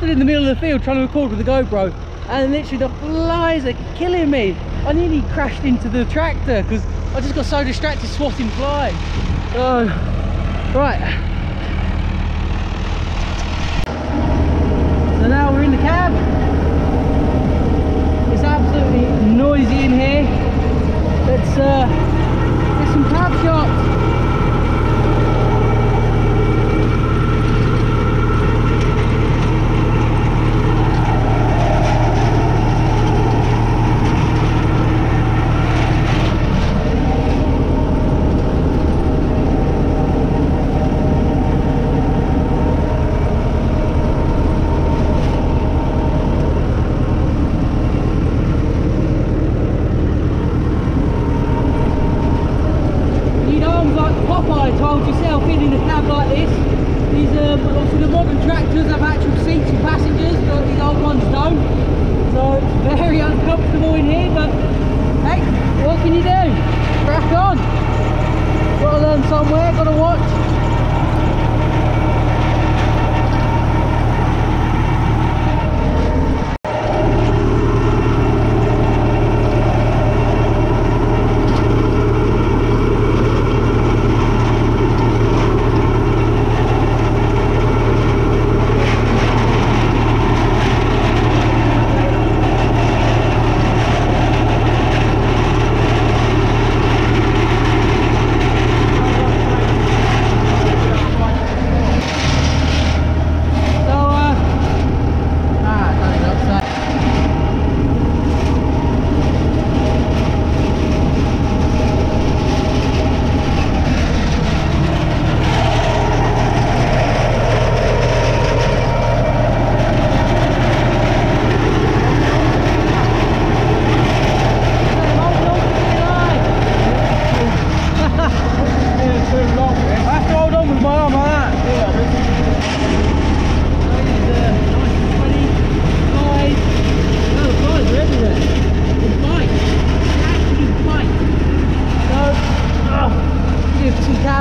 stood in the middle of the field trying to record with the GoPro, and literally the flies are killing me. I nearly crashed into the tractor because I just got so distracted swatting flies. So, right. So now we're in the cab. It's absolutely noisy in here. Let's get some cab shots. Obviously the modern tractors have actual seats for passengers, but these old ones don't. So it's very uncomfortable in here, but hey, what can you do? Crack on. Gotta learn somewhere, gotta watch.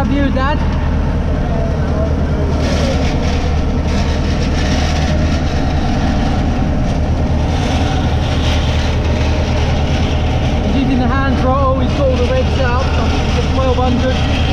View, Dad. He's using the hand throttle, he's got all the regs set up, I think it's 1200.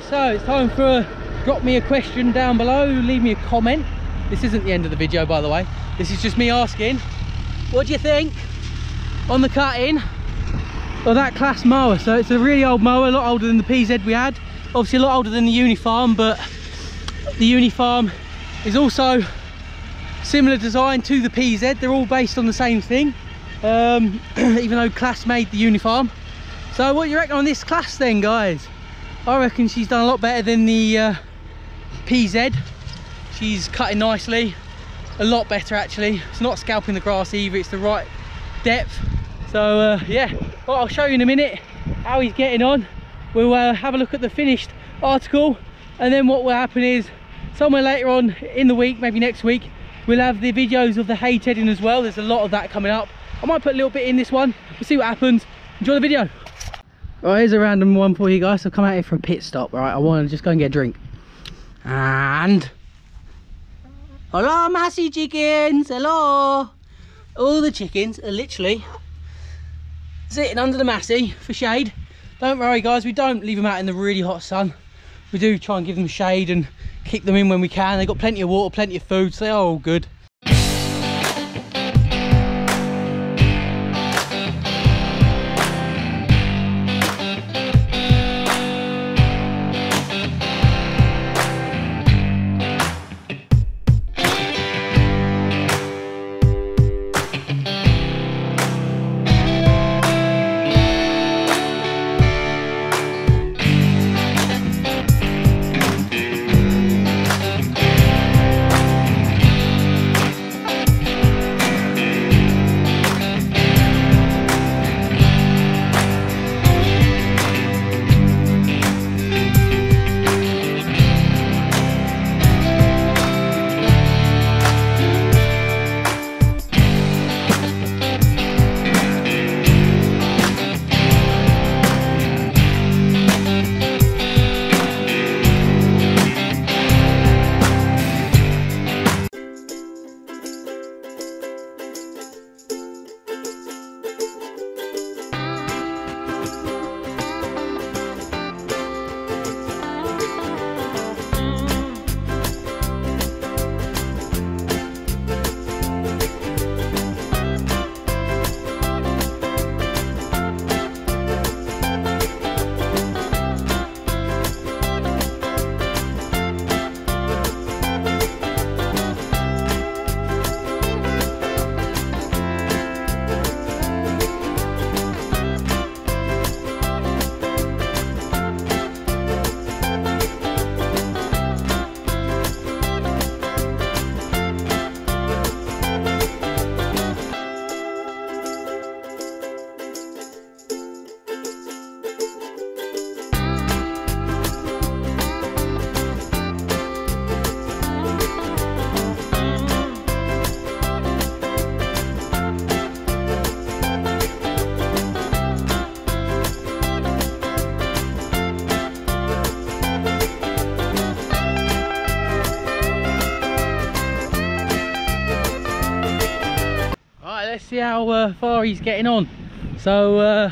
So it's time for drop me a question down below, leave me a comment. This isn't the end of the video, by the way. This is just me asking, what do you think on the cutting of that class mower? So it's a really old mower, a lot older than the PZ we had, obviously a lot older than the Unifarm, but the Unifarm is also similar design to the PZ. They're all based on the same thing, even though Class made the Unifarm. So what do you reckon on this Class then, guys? I reckon she's done a lot better than the PZ. She's cutting nicely, a lot better actually. It's not scalping the grass either, it's the right depth. So yeah, well, I'll show you in a minute how he's getting on. We'll have a look at the finished article, and then what will happen is somewhere later on in the week, maybe next week, we'll have the videos of the hay tedding as well. There's a lot of that coming up. I might put a little bit in this one, we'll see what happens. Enjoy the video. Right, here's a random one for you guys. I've come out here for a pit stop, right? I want to just go and get a drink. And hello, massy chickens, hello. All the chickens are literally sitting under the massy for shade. Don't worry guys, we don't leave them out in the really hot sun. We do try and give them shade and kick them in when we can. They've got plenty of water, plenty of food, so they are all good. see how far he's getting on. So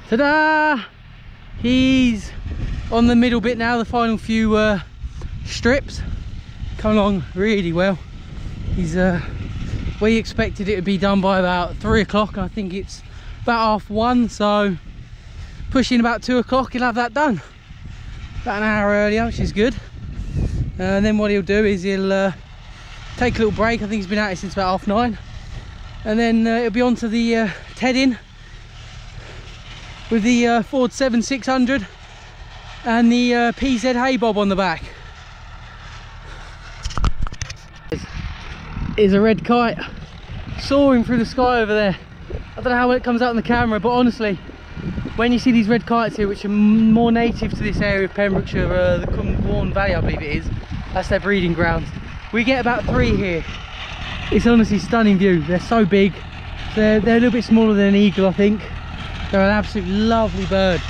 ta-da! He's on the middle bit now, the final few strips. Come along really well. He's we expected it to be done by about 3 o'clock. I think it's about 1:30, so pushing about 2 o'clock he'll have that done. About an hour earlier, which is good. And then what he'll do is he'll take a little break. I think he's been at it since about 9:30. And then it'll be on to the Tedding with the Ford 7600 and the PZ hay bob on the back. Is a red kite soaring through the sky over there. I don't know how well it comes out on the camera, but honestly, when you see these red kites here, which are more native to this area of Pembrokeshire, the Cumbernauld Valley I believe it is, that's their breeding grounds. We get about 3 here. It's honestly a stunning view. They're so big. They're a little bit smaller than an eagle, I think. They're an absolutely lovely bird.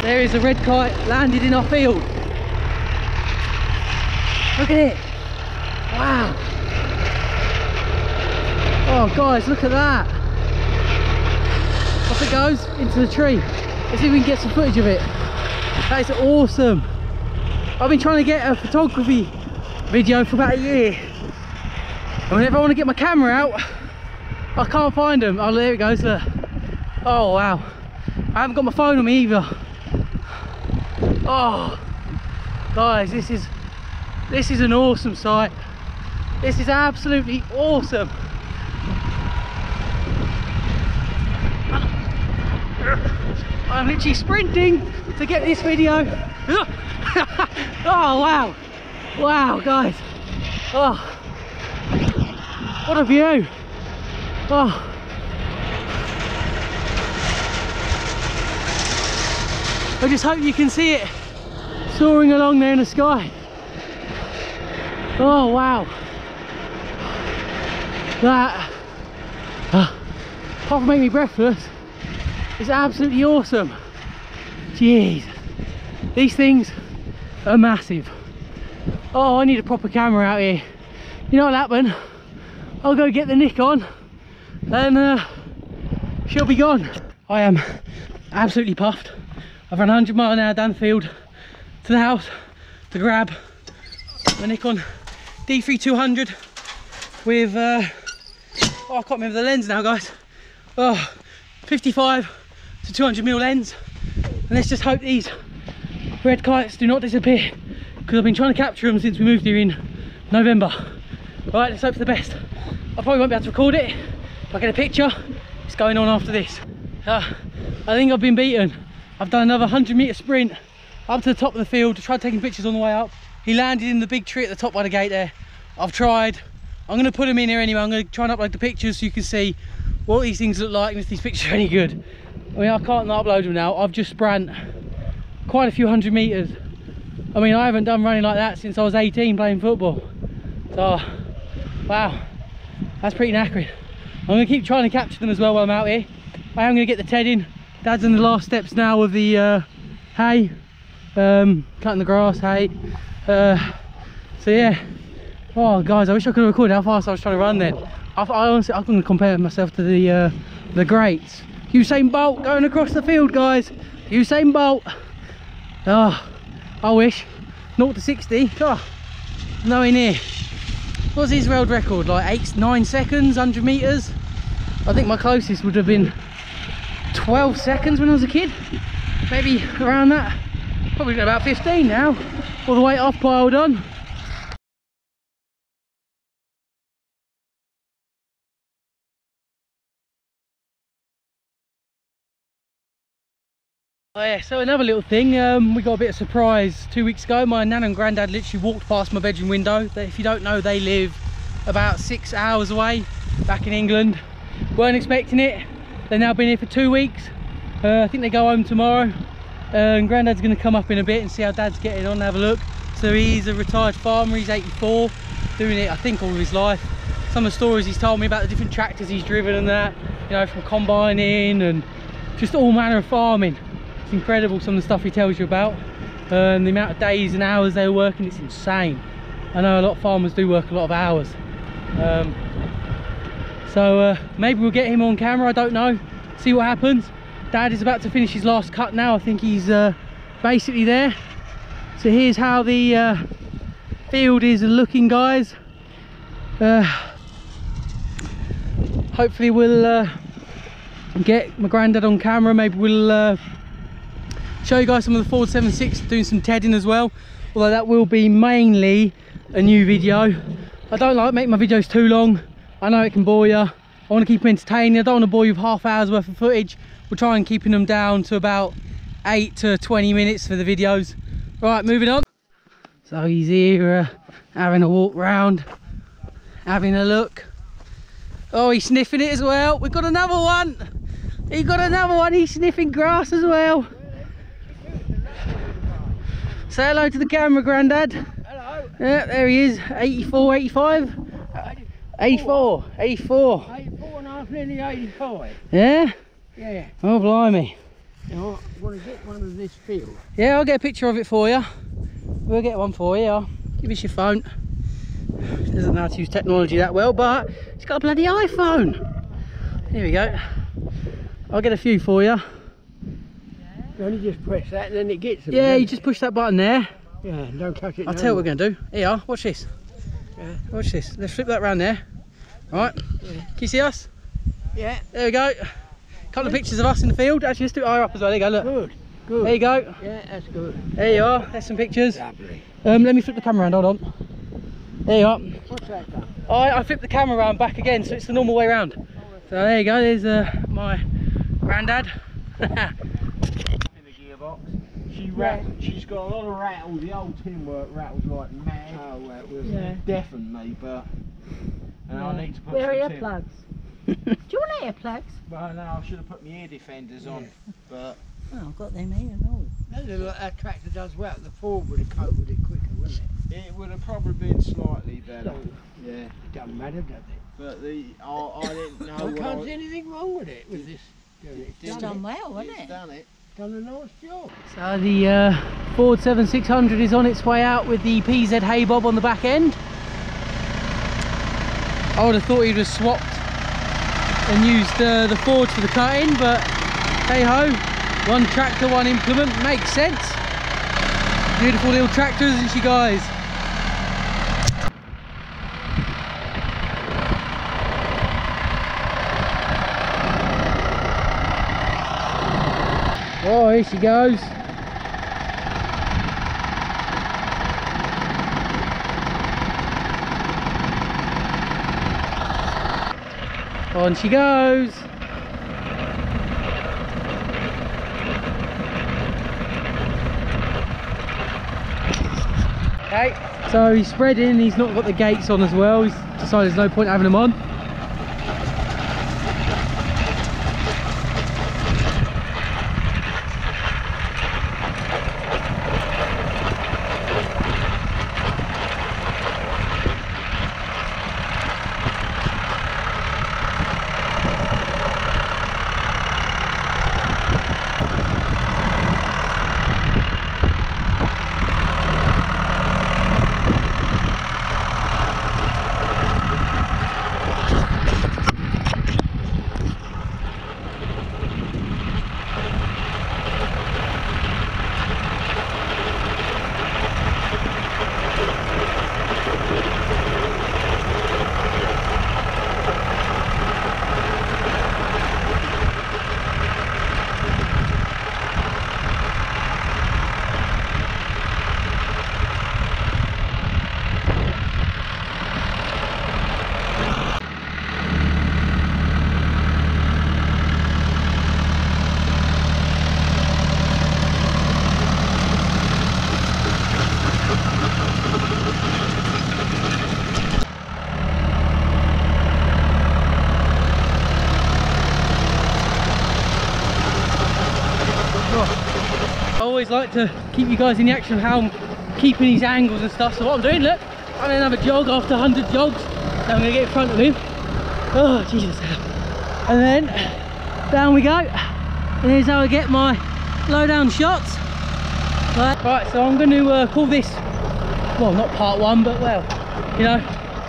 There is a red kite landed in our field. Look at it. Wow. Oh guys, look at that. Off it goes into the tree. Let's see if we can get some footage of it. That is awesome. I've been trying to get a photography video for about a year. And whenever I want to get my camera out, I can't find them. Oh, there it goes, look. Oh wow. I haven't got my phone on me either. Oh guys, this is an awesome sight. This is absolutely awesome. I'm literally sprinting to get this video. Oh wow, wow guys, oh what a view. Oh, I just hope you can see it soaring along there in the sky. Oh wow, that apart from making me breathless, it's absolutely awesome. Jeez, these things are massive. Oh, I need a proper camera out here. You know what'll happen? I'll go get the Nikon and she'll be gone. I am absolutely puffed. I've run 100 miles an hour down the field to the house to grab the Nikon D3200 with oh, I can't remember the lens now guys. Oh, 55 to 200mm lens, and let's just hope these red kites do not disappear, because I've been trying to capture them since we moved here in November. Right, let's hope for the best. I probably won't be able to record it. If I get a picture, it's going on after this. I think I've been beaten. I've done another 100-metre sprint up to the top of the field, tried taking pictures on the way up. He landed in the big tree at the top by the gate there. I've tried. I'm going to put him in here anyway. I'm going to try and upload the pictures so you can see what these things look like and if these pictures are any good. I mean, I can't upload them now. I've just sprint quite a few 100 meters. I mean, I haven't done running like that since I was 18 playing football. So, wow, that's pretty knackered. I'm going to keep trying to capture them as well while I'm out here. I am going to get the Ted in. Dad's in the last steps now of the hay, cutting the grass, hay. So yeah, Oh guys, I wish I could have recorded how fast I was trying to run then. I honestly, I couldn't compare myself to the greats. Usain Bolt going across the field, guys. Usain Bolt. Oh, I wish. 0 to 60. Oh, nowhere near. What's his world record? Like 9 seconds, 100 meters. I think my closest would have been 12 seconds when I was a kid. Maybe around that. Probably about 15 now. All the weight off piled on. Oh yeah, so another little thing, we got a bit of surprise 2 weeks ago. My nan and granddad literally walked past my bedroom window. If you don't know, they live about 6 hours away, back in England. Weren't expecting it. They've now been here for 2 weeks. I think they go home tomorrow. And granddad's going to come up in a bit and see how dad's getting on and have a look. So he's a retired farmer, he's 84, doing it I think all of his life. Some of the stories he's told me about the different tractors he's driven and that, you know, from combining and just all manner of farming. It's incredible some of the stuff he tells you about, and the amount of days and hours they're working, it's insane. I know a lot of farmers do work a lot of hours. So maybe we'll get him on camera, I don't know, see what happens. Dad is about to finish his last cut now. I think he's basically there. So here's how the field is looking, guys. Hopefully we'll get my granddad on camera. Maybe we'll show you guys some of the Ford 76 doing some tedding as well, although that will be mainly a new video. I don't like making my videos too long. I know it can bore you. I want to keep them entertaining. I don't want to bore you with half hours worth of footage. We'll try and keeping them down to about 8 to 20 minutes for the videos. Right, moving on. So he's here having a walk round, having a look. Oh, he's sniffing it as well. We've got another one. He got another one. He's sniffing grass as well. Say hello to the camera, Grandad. Hello. Yeah, there he is. 84, 85? 84, 84. 84 and a half, nearly 85. Yeah? Yeah. Oh, blimey. Now, I want to get one of this field. Yeah, I'll get a picture of it for you. We'll get one for you. I'll give us your phone. He doesn't know how to use technology that well, but he's got a bloody iPhone. Here we go. I'll get a few for you. You only just press that and then it gets them. Yeah, you just push that button there. Yeah, don't touch it. I'll tell you what we're going to do. Here, watch this. Yeah. Watch this. Let's flip that round there. Right. Yeah. Can you see us? Yeah. There we go. Couple of pictures of us in the field. Actually, let's do it higher up as well. There you go, look. Good, good. There you go. Yeah, that's good. There you are. There's some pictures. Lovely. Let me flip the camera around. Hold on. There you are. What's that done? I flipped the camera around back again, so it's the normal way around. So there you go. There's my granddad. In the gearbox. She's got a lot of rattles. The old tin work rattles like mad. Oh, well, it was. Yeah. Definitely, but I need to put Where are some tin. earplugs? Do you want earplugs? Well, no, I should have put my ear defenders on, but Oh, I've got them here and all. That looked like that tractor does well. The Ford would have coped with it quicker, wouldn't it? it would have probably been slightly better. Yeah, It doesn't matter, does it? but I didn't know. I what can't see anything wrong with it, with this. It's done well, hasn't It's it? done it. Done a nice job. So the Ford 7600 is on its way out with the PZ hay bob on the back end. I would have thought he'd have swapped and used the Ford for the cutting, but hey ho, one tractor, one implement, makes sense. Beautiful little tractor, isn't she, guys? Oh, here she goes. On she goes. Okay, so he's spreading, he's not got the gates on as well. He's decided there's no point having them on. always like to keep you guys in the action of how I'm keeping these angles and stuff. So what I'm doing, look, I'm gonna have a jog after 100 jogs. Now I'm gonna get in front of him. Oh, Jesus. And then down we go. And here's how I get my low down shots. Right, so I'm going to call this, well, not part one, but well, you know,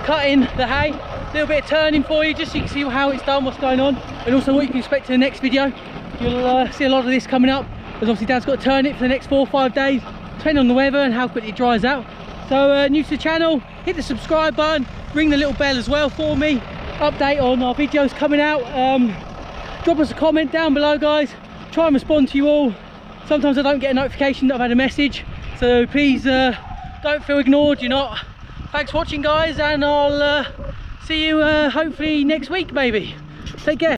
cutting the hay, a little bit of turning for you, just so you can see how it's done, what's going on, and also what you can expect in the next video. You'll see a lot of this coming up, because obviously Dad's got to turn it for the next 4 or 5 days, depending on the weather and how quickly it dries out. So new to the channel, hit the subscribe button, ring the little bell as well for me, update on our videos coming out. Drop us a comment down below, guys. Try and respond to you all. Sometimes I don't get a notification that I've had a message, so please don't feel ignored. You're not. Thanks for watching, guys, and I'll see you hopefully next week maybe. Take care.